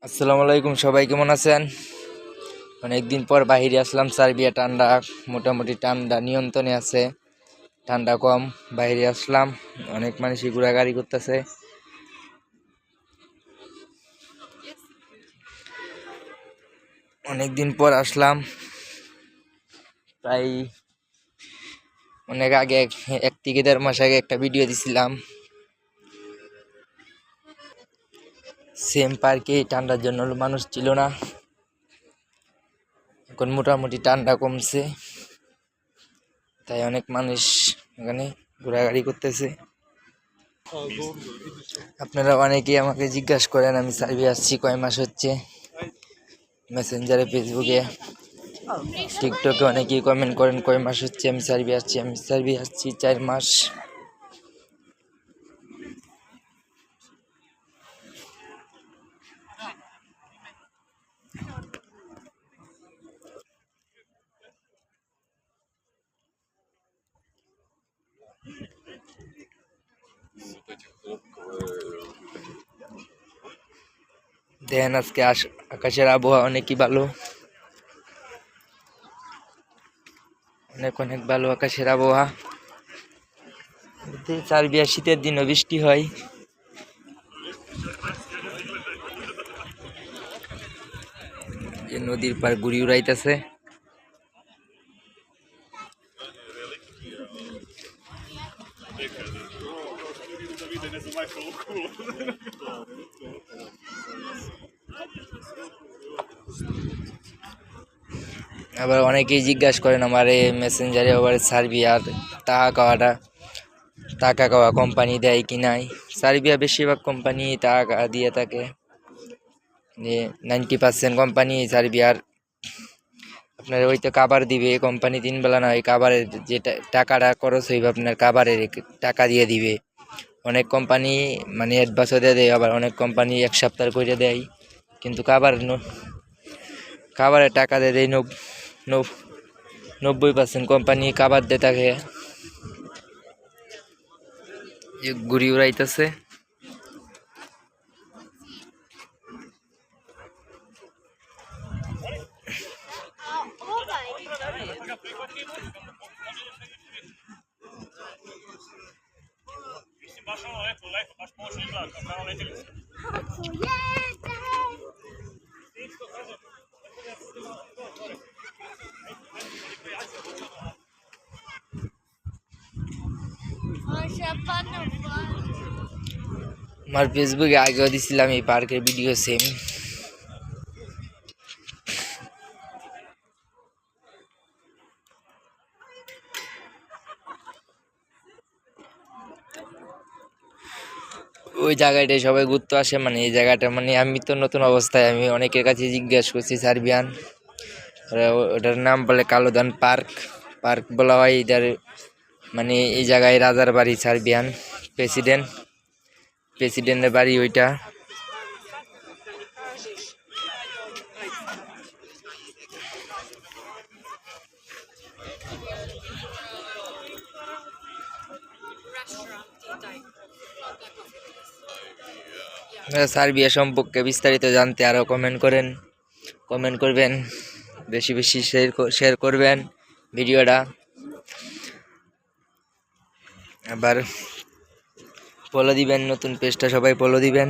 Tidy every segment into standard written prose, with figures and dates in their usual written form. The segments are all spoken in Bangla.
আসসালামু আলাইকুম, সবাই কেমন আছেন? অনেকদিন পর বাইরে আসলাম। সার্বিয়া ঠান্ডা, মোটামুটি ঠান্ডা নিয়ন্ত্রণে আছে, ঠান্ডা কম। বাইরে আসলাম, অনেক মানুষই ঘোরাঘুরি করতেছে। অনেকদিন পর আসলাম, প্রায় অনেক আগে, 1 থেকে 1.5 মাস আগে একটা ভিডিও দিছিলাম। সেম পার্কে ঠান্ডার জন্য মানুষ ছিল না, এখন মোটামুটি ঠান্ডা কমছে, তাই অনেক মানুষ এখানে ঘোরাঘুরি করতেছে। আপনারা অনেকেই আমাকে জিজ্ঞাসা করেন আমি সার্বিয়া আসছি কয় মাস হচ্ছে, মেসেঞ্জারে, ফেসবুকে, টিকটকে অনেকেই কমেন্ট করেন কয় মাস হচ্ছে আমি সার্বিয়া আসছি। আমি সার্বিয়া আসছি 4 মাস। দেখেন আজকে আকাশের আবহাওয়া অনেকই ভালো, অনেক অনেক ভালো আকাশের আবহাওয়া। সার্বিয়া শীতের দিনও বৃষ্টি হয়। নদীর পার ঘুরি উড়াইতেছে। আবার অনেকেই জিজ্ঞাসা করেন আমার এই মেসেঞ্জারে আবার সার্বিয়ার টাকা খাওয়া কোম্পানি দেয় কি নাই। সার্বিয়া বেশিরভাগ কোম্পানি টাকা দিয়ে থাকে, 90% কোম্পানি সার্বিয়ার আপনার ওই তো কাবার দিবে কোম্পানি, 3 বেলা না, ওই কাবারের যে টাকাটা খরচ হইবে আপনার কাবারের টাকা দিয়ে দিবে। অনেক কোম্পানি মানে অ্যাডভান্সও দিয়ে দেয়, আবার অনেক কোম্পানি 1 সপ্তাহ করে দেয়, কিন্তু কাবারের টাকা দিয়ে দেয় 90% কোম্পানি কাবার দিয়ে থাকে। ঘুরি উড়াইতেছে। আমার ফেসবুকে আগেও দিছিলাম এই পার্কের ভিডিও সেম। ওই জায়গাটায় সবাই ঘুরতে আসে, মানে এই জায়গাটা, মানে আমি তো নতুন অবস্থায়, আমি অনেকের কাছে জিজ্ঞাসা করছি সার্বিয়ান, ওটার নাম বলে কালোদান পার্ক। পার্ক বলা হয় এটার, মানে এই জায়গায় রাজার বাড়ি, সার্বিয়ান প্রেসিডেন্টের বাড়ি ওইটা। সার্বিয়া সম্পর্কে বিস্তারিত জানতে আরও কমেন্ট করবেন, বেশি বেশি শেয়ার করবেন ভিডিওটা। আবার ফলো দিবেন, নতুন পেজটা সবাই ফলো দিবেন।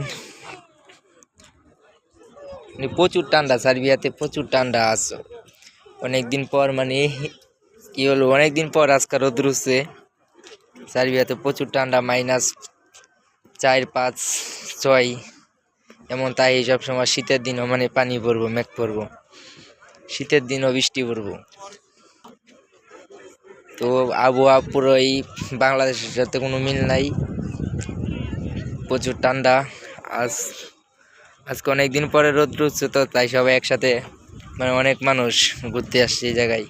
প্রচুর ঠান্ডা সার্বিয়াতে, প্রচুর ঠান্ডা আছে। অনেকদিন পর, মানে কি হলো, অনেকদিন পর আজকাল রোদ উঠছে। সার্বিয়াতে প্রচুর ঠান্ডা, -4, 5, 6 এমন। তাই সব সময় শীতের দিনও মানে পানি পড়বো, মেঘ পড়বো, শীতের দিনও বৃষ্টি পড়বো। তো আবহাওয়া পুরোই বাংলাদেশের সাথে কোনো মিল নাই, প্রচুর ঠান্ডা। আজকে অনেকদিন পরে রোদ উঠছে, তো তাই সবাই একসাথে, মানে অনেক মানুষ ঘুরতে আসছে এই জায়গায়।